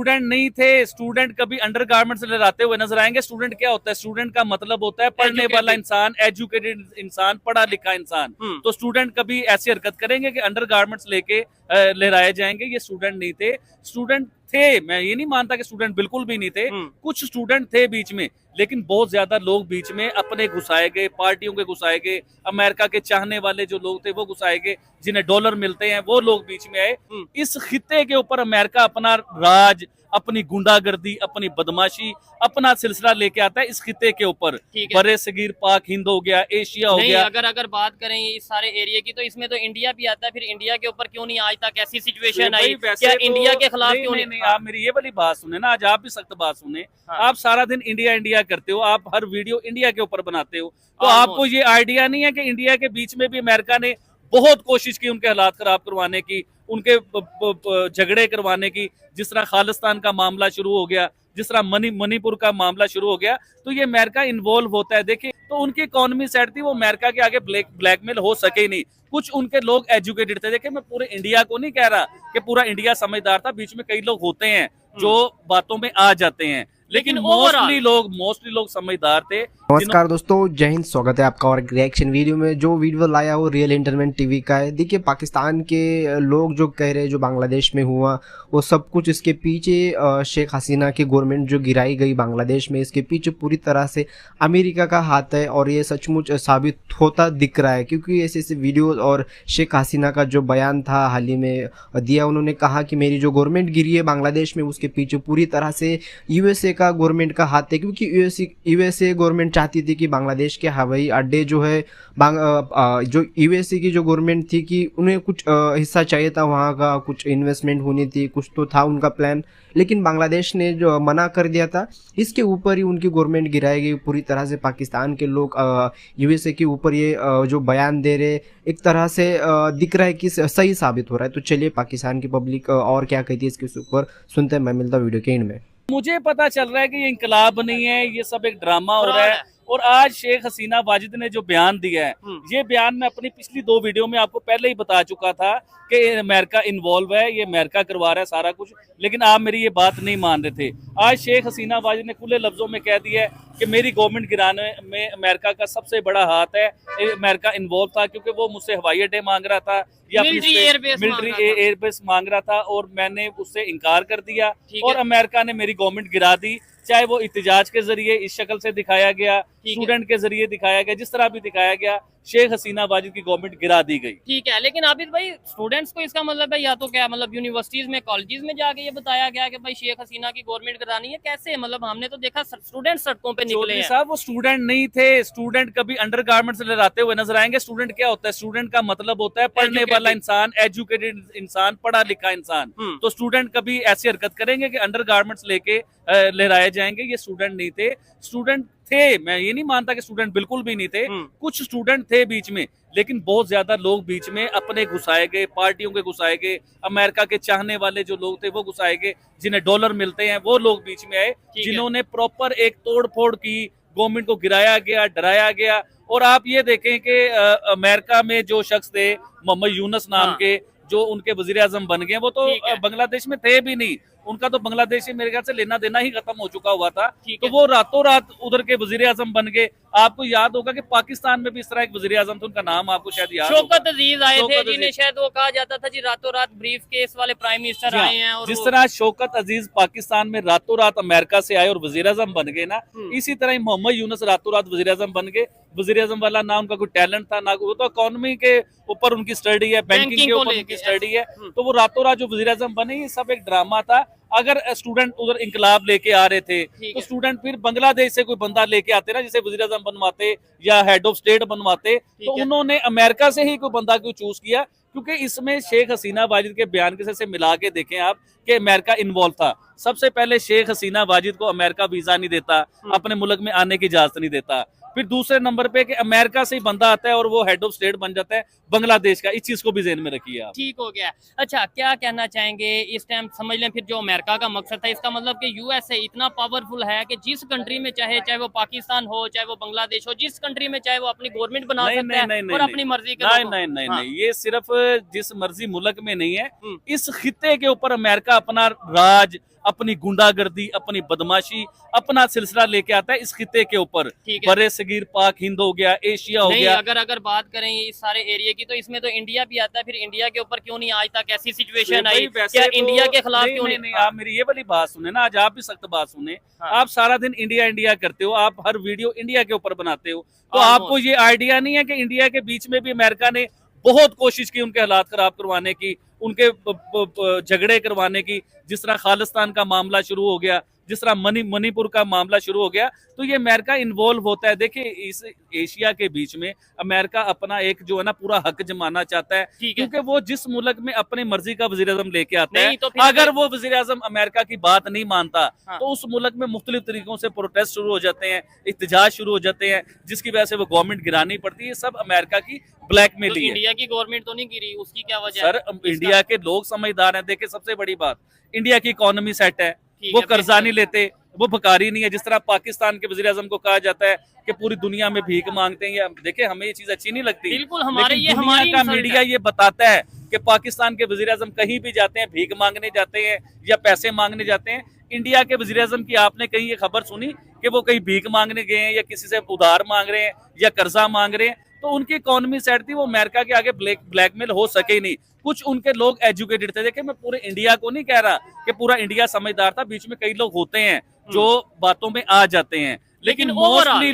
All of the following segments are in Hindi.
स्टूडेंट नहीं थे। स्टूडेंट कभी अंडरगारमेंट्स लहराते हुए नजर आएंगे? स्टूडेंट क्या होता है? स्टूडेंट का मतलब होता है पढ़ने वाला इंसान, एजुकेटेड इंसान, पढ़ा लिखा इंसान। तो स्टूडेंट कभी ऐसी हरकत करेंगे कि अंडरगारमेंट्स लेके लहराए जाएंगे? ये स्टूडेंट नहीं थे। स्टूडेंट थे, मैं ये नहीं मानता कि स्टूडेंट बिल्कुल भी नहीं थे। कुछ स्टूडेंट थे बीच में, लेकिन बहुत ज्यादा लोग बीच में अपने घुसाए गए, पार्टियों के घुसाए गए, अमेरिका के चाहने वाले जो लोग थे वो घुसाए गए, जिन्हें डॉलर मिलते हैं वो लोग बीच में आए। इस खित्ते के ऊपर अमेरिका अपना राज, अपनी गुंडागर्दी, अपनी बदमाशी, अपना सिलसिला लेके आता है इस खित्ते के ऊपर। बड़े सगीर पाक हिंद हो गया, एशिया हो गया। अगर बात करें इस सारे एरिया की, तो इसमें तो इंडिया भी आता है। फिर इंडिया के ऊपर क्यों नहीं आज तक ऐसी सिचुएशन आई? क्या इंडिया के खिलाफ क्यों नहीं? आप मेरी ये वाली बात सुने ना, आज आप भी सख्त बात सुने। आप सारा दिन इंडिया इंडिया करते हो, आप हर वीडियो इंडिया के ऊपर बनाते हो, तो आपको ये आइडिया नहीं है कि इंडिया के बीच में भी अमेरिका ने बहुत कोशिश की उनके हालात खराब करवाने की, उनके झगड़े करवाने की। जिस तरह खालिस्तान का मामला शुरू हो गया, जिस तरह मणिपुर का मामला शुरू हो गया, तो ये अमेरिका इन्वॉल्व होता है। देखिए, तो उनकी इकोनॉमी सेट थी, वो अमेरिका के आगे ब्लैकमेल हो सके ही नहीं। कुछ उनके लोग एजुकेटेड थे। देखिए, मैं पूरे इंडिया को नहीं कह रहा कि पूरा इंडिया समझदार था, बीच में कई लोग होते हैं जो बातों में आ जाते हैं, लेकिन मोस्टली लोग समझदार थे। नमस्कार दोस्तों, जय हिंद। स्वागत है आपका और एक रिएक्शन वीडियो में। जो वीडियो लाया वो रियल इंटरनेट टीवी का है। देखिए, पाकिस्तान के लोग जो कह रहे हैं जो बांग्लादेश में हुआ वो सब कुछ, इसके पीछे शेख हसीना की गवर्नमेंट जो गिराई गई बांग्लादेश में, इसके पीछे पूरी तरह से अमेरिका का हाथ है। और ये सचमुच साबित होता दिख रहा है, क्योंकि ऐसे ऐसे वीडियो और शेख हसीना का जो बयान था हाल ही में दिया, उन्होंने कहा कि मेरी जो गवर्नमेंट गिरी है बांग्लादेश में उसके पीछे पूरी तरह से यूएसए का गवर्नमेंट का हाथ है। क्योंकि यूएसए गवर्नमेंट चाहती थी कि बांग्लादेश के हवाई अड्डे जो है जो यूएसए की जो गवर्नमेंट थी कि उन्हें कुछ हिस्सा चाहिए था, वहाँ का कुछ इन्वेस्टमेंट होनी थी, कुछ तो था उनका प्लान, लेकिन बांग्लादेश ने जो मना कर दिया था। इसके ऊपर ही उनकी गवर्नमेंट गिराई गई पूरी तरह से। पाकिस्तान के लोग यूएसए के ऊपर ये जो बयान दे रहे, एक तरह से दिख रहा है कि सही साबित हो रहा है। तो चलिए पाकिस्तान की पब्लिक और क्या कहती है इसके ऊपर सुनते हैं। मैं मिलता वीडियो के एंड में। मुझे पता चल रहा है कि ये इंकलाब नहीं है, ये सब एक ड्रामा हो रहा है। और आज शेख हसीना वाजिद ने जो बयान दिया है, ये बयान मैं अपनी पिछली 2 वीडियो में आपको पहले ही बता चुका था कि अमेरिका इन्वॉल्व है, ये अमेरिका करवा रहा है सारा कुछ, लेकिन आप मेरी ये बात नहीं मान रहे थे। आज शेख हसीना वाजिद ने खुले लफ्जों में कह दिया है कि मेरी गवर्नमेंट गिराने में अमेरिका का सबसे बड़ा हाथ है, अमेरिका इन्वॉल्व था, क्योंकि वो मुझसे हवाई अड्डे मांग रहा था या मिलिट्री एयरबेस मांग रहा था, और मैंने उससे इनकार कर दिया और अमेरिका ने मेरी गवर्नमेंट गिरा दी। चाहे वो इत्तेजाज के जरिए इस शक्ल से दिखाया गया, स्टूडेंट के जरिए दिखाया गया, जिस तरह भी दिखाया गया, शेख हसीना वाजिद की गवर्नमेंट गिरा दी गई। ठीक है, लेकिन आबिद भाई, स्टूडेंट्स को इसका मतलब है या तो क्या मतलब यूनिवर्सिटीज में, कॉलेजेस में जाके ये बताया गया कि भाई शेख हसीना की गवर्नमेंट गिरानी है? कैसे? मतलब हमने तो देखा स्टूडेंट सड़कों पे निकले हैं। साहब, वो स्टूडेंट नहीं थे। स्टूडेंट कभी अंडरगारमेंट्स लहराते हुए नजर आएंगे? स्टूडेंट क्या होता है? स्टूडेंट का मतलब होता है पढ़ने वाला इंसान, एजुकेटेड इंसान, पढ़ा लिखा इंसान। तो स्टूडेंट कभी ऐसी हरकत करेंगे कि अंडरगारमेंट्स लेके लहराए जाएंगे? ये स्टूडेंट नहीं थे। स्टूडेंट थे, मैं ये नहीं मानता कि स्टूडेंट बिल्कुल भी नहीं थे। कुछ स्टूडेंट थे बीच में, लेकिन बहुत ज्यादा लोग बीच में अपने घुसाए गए, पार्टियों के घुसाए गए, अमेरिका के चाहने वाले जो लोग थे वो घुसाए गए, जिन्हें डॉलर मिलते हैं वो लोग बीच में आए, जिन्होंने प्रॉपर एक तोड़ फोड़ की, गवर्नमेंट को गिराया गया, डराया गया। और आप ये देखें कि अमेरिका में जो शख्स थे मोहम्मद यूनुस नाम के, जो उनके वजीर आजम बन गए, वो तो बांग्लादेश में थे भी नहीं। उनका तो बांग्लादेश से मेरे ख्याल से लेना देना ही खत्म हो चुका हुआ था, तो वो रातों रात उधर के वजीर आजम बन गए। आपको याद होगा कि पाकिस्तान में भी इस तरह एक वजीर आजम था, उनका नाम आपको शायद याद होगा, शौकत अजीज आए थे, जिन्हें शायद वो कहा जाता था जी रातों रात ब्रीफ केस वाले प्राइम मिनिस्टर आए हैं। और जिस तरह शौकत अजीज पाकिस्तान में रातों रात अमेरिका से आए और वजीर आजम बन गए ना, इसी तरह मोहम्मद यूनुस रातों रात वजीर आजम बन गए। वजीर आजम वाला ना उनका कोई टैलेंट था, ना वो तो इकोनॉमी के ऊपर उनकी स्टडी है, बैंकिंग के ऊपर उनकी स्टडी है, तो वो रातों रात जो वजीर आजम बने, ये सब एक ड्रामा था। अगर स्टूडेंट उधर इंकलाब लेके आ रहे थे, तो स्टूडेंट फिर बांग्लादेश से कोई बंदा लेके आते ना, जिसे वजीर आजम बनवाते या हेड ऑफ स्टेट बनवाते, तो उन्होंने अमेरिका से ही कोई बंदा क्यों चूज किया? क्योंकि इसमें शेख हसीना वाजिद के बयान के से मिला के देखें आप कि अमेरिका इन्वॉल्व था। सबसे पहले शेख हसीना वाजिद को अमेरिका वीजा नहीं देता, अपने मुल्क में आने की इजाजत नहीं देता। फिर दूसरे नंबर पे कि अमेरिका से ही बंदा आता है और वो हेड ऑफ स्टेट बन जाता है बांग्लादेश का। इस चीज को भी ज़हन में रखिए आप। ठीक हो गया। अच्छा, क्या कहना चाहेंगे इस टाइम? समझ लें फिर जो अमेरिका का मकसद था, इसका मतलब कि यूएसए इतना पावरफुल है कि जिस कंट्री में चाहे वो पाकिस्तान हो, चाहे वो बांग्लादेश हो, जिस कंट्री में चाहे वो अपनी गवर्नमेंट बना सकता है और अपनी मर्जी के नहीं, ये सिर्फ जिस मर्जी मुल्क में नहीं है, इस खित्ते के ऊपर अमेरिका अपना राज, अपनी गुंडागर्दी, अपनी बदमाशी, अपना सिलसिला लेके आता है इस खिते के ऊपर। ठीक है। बड़े सगीर पाक हिंद हो गया, एशिया हो नहीं, गया। अगर बात करें इस सारे एरिया की तो इसमें तो इंडिया भी आता है, फिर इंडिया के ऊपर क्यों नहीं आज तक ऐसी सिचुएशन आई, क्या इंडिया के खिलाफ क्यों नहीं? आप मेरी ये वाली बात सुने ना, आज आप भी सख्त बात सुने। हाँ। आप सारा दिन इंडिया इंडिया करते हो, आप हर वीडियो इंडिया के ऊपर बनाते हो, तो Almost। आपको ये आइडिया नहीं है कि इंडिया के बीच में भी अमेरिका ने बहुत कोशिश की उनके हालात खराब करवाने की, उनके झगड़े करवाने की। जिस तरह खालिस्तान का मामला शुरू हो गया, जिस तरह मणिपुर का मामला शुरू हो गया, तो ये अमेरिका इन्वॉल्व होता है। देखिए, इस एशिया के बीच में अमेरिका अपना एक जो है ना पूरा हक जमाना चाहता है, क्योंकि वो जिस मुल्क में अपनी मर्जी का वजीर आजम लेके आता है, तो अगर वो वजीर आजम अमेरिका की बात नहीं मानता, हाँ। तो उस मुल्क में मुख्तलिफ तरीकों से प्रोटेस्ट शुरू हो जाते हैं, इhtजाज शुरू हो जाते हैं, जिसकी वजह से वो गवर्नमेंट गिरानी पड़ती है। सब अमेरिका की ब्लैकमेल तो है। इंडिया की गवर्नमेंट तो नहीं गिरी, उसकी क्या वजह सर, इंडिया के लोग समझदार हैं। देखिए, सबसे बड़ी बात, इंडिया की इकोनॉमी सेट है, वो कर्जा नहीं लेते, वो भिखारी नहीं है। जिस तरह पाकिस्तान के वजीर आजम को कहा जाता है कि पूरी दुनिया में भीख मांगते हैं, देखिए हमें ये चीज अच्छी नहीं लगती। बिल्कुल, हमारे लेकिन ये दुनिया हमारी का इंसल्ट मीडिया है। ये बताता है कि पाकिस्तान के वजीर आजम कहीं भी जाते हैं, भीख मांगने जाते हैं या पैसे मांगने जाते हैं। इंडिया के वजीर आजम की आपने कहीं ये खबर सुनी कि वो कहीं भीख मांगने गए हैं या किसी से उधार मांग रहे हैं या कर्जा मांग रहे हैं? तो उनकी इकोनॉमी सेट थी, वो अमेरिका के आगे ब्लैकमेल हो सके ही नहीं। कुछ उनके लोग एजुकेटेड थे। देखिए, मैं पूरे इंडिया को नहीं कह रहा कि पूरा इंडिया समझदार था, बीच में कई लोग होते हैं जो बातों में आ जाते हैं, लेकिन मोस्टली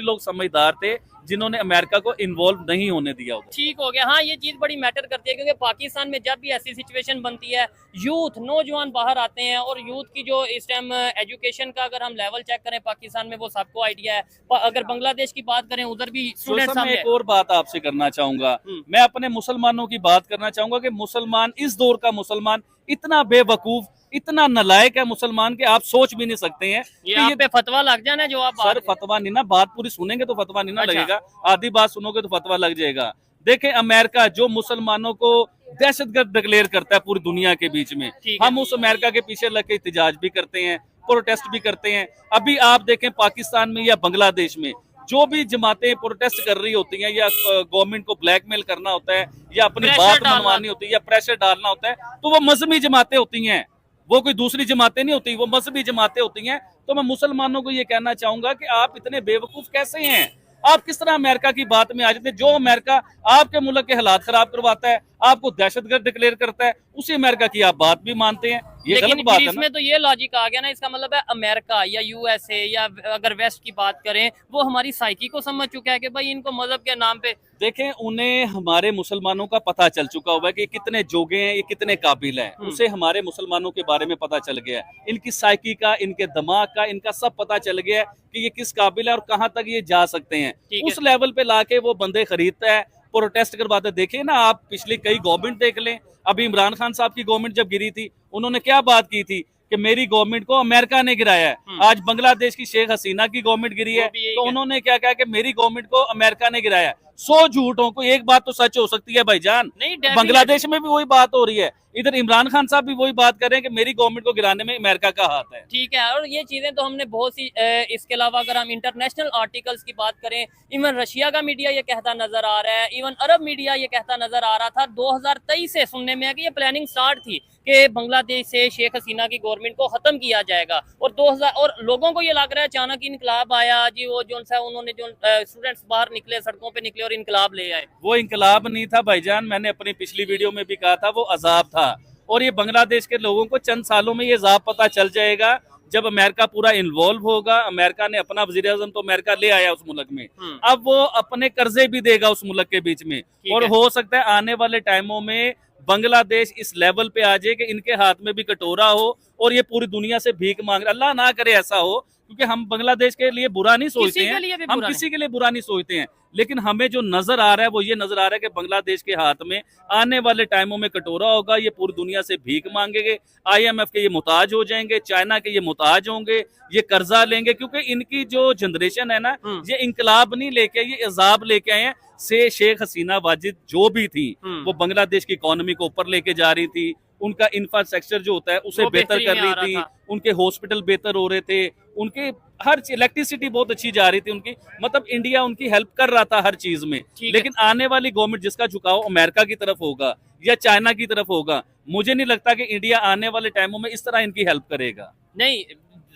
लोग समझदार थे जिन्होंने अमेरिका को इन्वॉल्व नहीं होने दिया उधर। ठीक हो गया। हाँ, ये चीज बड़ी मैटर करती है, क्योंकि पाकिस्तान में जब भी ऐसी सिचुएशन बनती है, यूथ नौजवान बाहर आते हैं, और यूथ की जो इस टाइम एजुकेशन का अगर हम लेवल चेक करें पाकिस्तान में, वो सबको आइडिया है। अगर बांग्लादेश की बात करें, उधर भी स्टूडेंट मैं एक और बात आपसे करना चाहूंगा। मैं अपने मुसलमानों की बात करना चाहूंगा कि मुसलमान, इस दौर का मुसलमान इतना बेवकूफ, इतना नलायक है मुसलमान के आप सोच भी नहीं सकते हैं। ये आप पे फतवा लग जाना जो आप सर, फतवा नहीं ना, बात पूरी सुनेंगे तो फतवा नहीं ना लगेगा, आधी बात सुनोगे तो फतवा लग जाएगा। देखें, अमेरिका जो मुसलमानों को दहशतगर्द डिक्लेयर करता है पूरी दुनिया के बीच में, हम उस अमेरिका के पीछे लग के एहतजाज भी करते हैं, प्रोटेस्ट भी करते हैं। अभी आप देखें, पाकिस्तान में या बांग्लादेश में जो भी जमातें प्रोटेस्ट कर रही होती हैं, या गवर्नमेंट को ब्लैकमेल करना होता है, या अपनी बात मनवानी होती है, या प्रेशर डालना होता है, तो वो मजहबी जमातें होती हैं, वो कोई दूसरी जमातें नहीं होती, वो मजहबी जमातें होती हैं। तो मैं मुसलमानों को ये कहना चाहूंगा कि आप इतने बेवकूफ कैसे हैं? आप किस तरह अमेरिका की बात में आ जाते हैं? जो अमेरिका आपके मुल्क के हालात खराब करवाता है, आपको दहशतगर्द डिक्लेयर करता है, उसी अमेरिका की आप बात भी मानते हैं। ये गलत बात है ना? इसमें तो ये लॉजिक आ गया ना, इसका मतलब है अमेरिका या यूएसए या अगर वेस्ट की बात करें, वो हमारी साइकी को समझ चुका है कि भाई इनको मजहब के नाम पे। देखें, उन्हें हमारे मुसलमानों का पता चल चुका हुआ है कि कितने जोगे हैं, ये कितने काबिल हैं। उसे हमारे मुसलमानों के बारे में पता चल गया है, इनकी साइकी का, इनके दिमाग का, इनका सब पता चल गया है कि ये किस काबिल है और कहाँ तक ये जा सकते हैं। उस लेवल पे लाके वो बंदे खरीदता है, प्रोटेस्ट करवाते। देखिए ना, आप पिछली कई गवर्नमेंट देख लें। अभी इमरान खान साहब की गवर्नमेंट जब गिरी थी, उन्होंने क्या बात की थी कि मेरी गवर्नमेंट को अमेरिका ने गिराया है। आज बांग्लादेश की शेख हसीना की गवर्नमेंट गिरी है, तो उन्होंने क्या कहा कि मेरी गवर्नमेंट को अमेरिका ने गिराया। 100 झूठों को एक बात तो सच हो सकती है भाईजान। बांग्लादेश में भी वही बात हो रही है, इधर इमरान खान साहब भी वही बात कर रहे हैं कि मेरी गवर्नमेंट को गिराने में अमेरिका का हाथ है। ठीक है, और ये चीजें तो हमने बहुत सी, इसके अलावा अगर हम इंटरनेशनल आर्टिकल्स की बात करें, इवन रशिया का मीडिया ये कहता नजर आ रहा है, इवन अरब मीडिया ये कहता नजर आ रहा था 2023 से सुनने में है कि ये प्लानिंग स्टार्ट थी कि बांग्लादेश से शेख हसीना की गवर्नमेंट को खत्म किया जाएगा। और 2000 और लोगों को ये लग रहा है अचानक इनकलाब आया जी, वो जो सा उन्होंने जो स्टूडेंट्स बाहर निकले, सड़कों पे निकले और इनकलाब ले आए। वो इनकलाब नहीं था भाईजान, मैंने अपनी पिछली वीडियो में भी कहा था, वो अजाब था। और ये बांग्लादेश के लोगों को चंद सालों में ये अजाब पता चल जाएगा, जब अमेरिका पूरा इन्वॉल्व होगा। अमेरिका ने अपना वजीर आजम तो अमेरिका ले आया उस मुल्क में, अब वो अपने कर्जे भी देगा उस मुल्क के बीच में। और हो सकता है आने वाले टाइमों में बांग्लादेश इस लेवल पे आ जाए कि इनके हाथ में भी कटोरा हो और ये पूरी दुनिया से भीख मांग रहे। अल्लाह ना करे ऐसा हो, क्योंकि हम बांग्लादेश के लिए बुरा नहीं सोचते हैं, हम किसी के लिए बुरा नहीं सोचते हैं, लेकिन हमें जो नजर आ रहा है वो ये नजर आ रहा है कि बांग्लादेश के हाथ में आने वाले टाइमों में कटोरा होगा, ये पूरी दुनिया से भीख मांगेंगे, IMF के ये मुताज हो जाएंगे, चाइना के ये मुताज होंगे, ये कर्जा लेंगे, क्योंकि इनकी जो जनरेशन है ना, ये इंकलाब नहीं लेके, ये अजाब लेके आए हैं। से शेख हसीना वाजिद जो भी थी, वो बांग्लादेश की इकोनॉमी को ऊपर लेके जा रही थी, उनका इंफ्रास्ट्रक्चर जो होता है उसे वो बेहतर बेहतरी कर में रही आ रहा थी, था। उनके हॉस्पिटल बेहतर हो रहे थे, उनके हर इलेक्ट्रिसिटी बहुत अच्छी जा रही थी उनकी, मतलब इंडिया उनकी हेल्प कर रहा था हर चीज में। ठीक है। लेकिन आने वाली गवर्नमेंट जिसका झुकाव अमेरिका की तरफ होगा या चाइना की तरफ होगा, मुझे नहीं लगता कि इंडिया आने वाले टाइमों में इस तरह इनकी हेल्प करेगा। नहीं,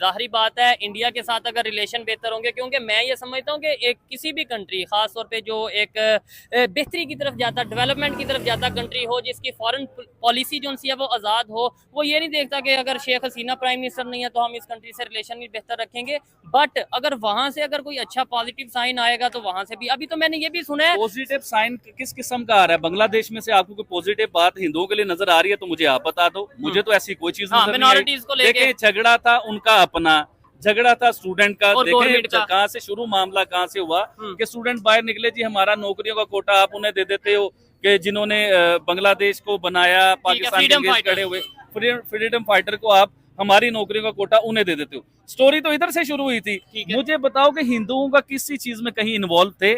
जाहिर बात है इंडिया के साथ अगर रिलेशन बेहतर होंगे, क्योंकि मैं ये समझता हूँ कि एक किसी भी कंट्री, खास तौर पे जो एक बेहतरी की तरफ जाता, डेवलपमेंट की तरफ जाता कंट्री हो, जिसकी फॉरेन पॉलिसी जो उनसी है वो आज़ाद हो, वो ये नहीं देखता कि अगर शेख हसीना प्राइम मिनिस्टर नहीं है तो हम इस कंट्री से रिलेशन भी बेहतर रखेंगे। बट अगर वहां से अगर कोई अच्छा पॉजिटिव साइन आएगा तो वहां से भी, अभी तो मैंने ये भी सुना है। पॉजिटिव साइन किस किस्म का आ रहा है? बांग्लादेश में से आपको कोई पॉजिटिव बात हिंदुओं के लिए नजर आ रही है तो मुझे आप बता दो, मुझे तो ऐसी कोई चीज हाँ, नजर नहीं मिनॉरिटीज को आई। लेके देखें, झगड़ा था उनका अपना, झगड़ा था स्टूडेंट का। और गवर्नमेंट देखें का। कहाँ से शुरू मामला कहाँ से हुआ कि स्टूडेंट बाहर निकले, जी हमारा नौकरियों का कोटा आप उन्हें दे देते हो, कि जिन्होंने बांग्लादेश को बनाया, पाकिस्तान के freedom अगेंस्ट fighter। खड़े हुए फ्रीडम फाइटर को आप हमारी नौकरियों का कोटा उन्हें दे देते हो। स्टोरी तो इधर से शुरू हुई थी। ठीक है। मुझे बताओ कि हिंदुओं का किसी चीज में कहीं इन्वॉल्व थे?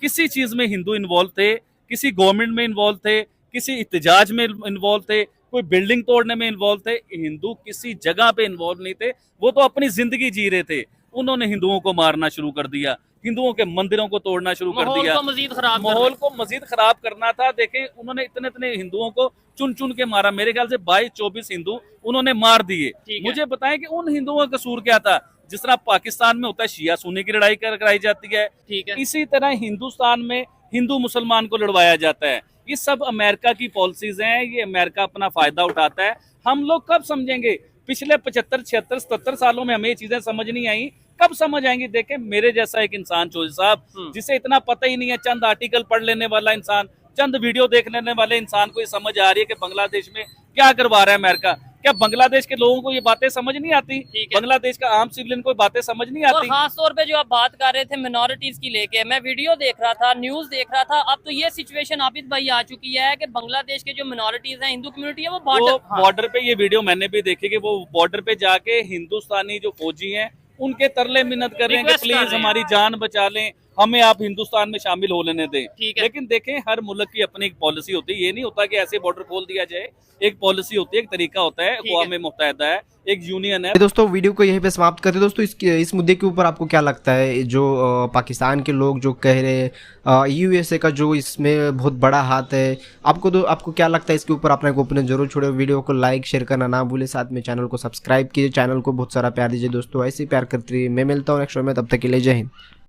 किसी चीज में हिंदू इन्वॉल्व थे? किसी गवर्नमेंट में इन्वॉल्व थे? किसी इत्तेजाज में इन्वॉल्व थे? कोई बिल्डिंग तोड़ने में इन्वॉल्व थे? हिंदू किसी जगह पे इन्वॉल्व नहीं थे, वो तो अपनी जिंदगी जी रहे थे। उन्होंने हिंदुओं को मारना शुरू कर दिया, हिंदुओं के मंदिरों को तोड़ना शुरू कर दिया, माहौल को मजीद खराब करना। माहौल को मजीद खराब करना था। देखें, उन्होंने इतने इतने हिंदुओं को चुन चुन के मारा, मेरे ख्याल से 22-24 हिंदू उन्होंने मार दिए। ठीक है। मुझे बताएं कि उन हिंदुओं का कसूर क्या था? जिस तरह पाकिस्तान में होता है शिया सुन्नी की लड़ाई कराई जाती है, ठीक है। इसी तरह हिंदुस्तान में हिंदू मुसलमान को लड़वाया जाता है। ये सब अमेरिका की पॉलिसीज हैं, ये अमेरिका अपना फायदा उठाता है। हम लोग कब समझेंगे? पिछले 75, 76, 77 सालों में हमें ये चीजें समझ नहीं आई, कब समझ आएंगी? देखें, मेरे जैसा एक इंसान चौधरी साहब, जिसे इतना पता ही नहीं है, चंद आर्टिकल पढ़ लेने वाला इंसान, चंद वीडियो देख लेने वाले इंसान को ये समझ आ रही है कि बांग्लादेश में क्या करवा रहा है अमेरिका। क्या बांग्लादेश के लोगों को ये बातें समझ नहीं आती? बांग्लादेश का आम सिविलियन को बातें समझ नहीं और आती? खास तौर पे जो आप बात कर रहे थे मिनॉरिटीज की लेके, मैं वीडियो देख रहा था, न्यूज देख रहा था, अब तो ये सिचुएशन आबिद भाई आ चुकी है कि बांग्लादेश के जो मिनॉरिटीज हैं, हिंदू कम्युनिटी है, वो बॉर्डर पे, ये वीडियो मैंने भी देखी कि वो बॉर्डर पे जाके हिंदुस्तानी जो फौजी हैं उनके तरले मिन्नत कर रहे हैं कि Request कर प्लीज रहे हैं। हमारी जान बचा लें, हमें आप हिंदुस्तान में शामिल हो लेने दें। ठीक है। लेकिन देखें, हर मुल्क की अपनी एक पॉलिसी होती है, ये नहीं होता कि ऐसे बॉर्डर खोल दिया जाए। एक पॉलिसी होती है, एक तरीका होता है, अक़वाम मुत्तहिदा है, एक यूनियन है। दोस्तों वीडियो को यहीं पे समाप्त करते हैं। दोस्तों इस मुद्दे के ऊपर आपको क्या लगता है? जो पाकिस्तान के लोग जो कह रहे हैं यूएसए का जो इसमें बहुत बड़ा हाथ है, आपको क्या लगता है इसके ऊपर? अपना ओपिनियन जरूर छोड़े, वीडियो को लाइक शेयर करना ना भूले, साथ में चैनल को सब्सक्राइब कीजिए, चैनल को बहुत सारा प्यार दीजिए। दोस्तों ऐसे ही प्यार करते रहिए। मैं मिलता हूँ नेक्स्ट वीडियो में, तब तक के लिए जय हिंद।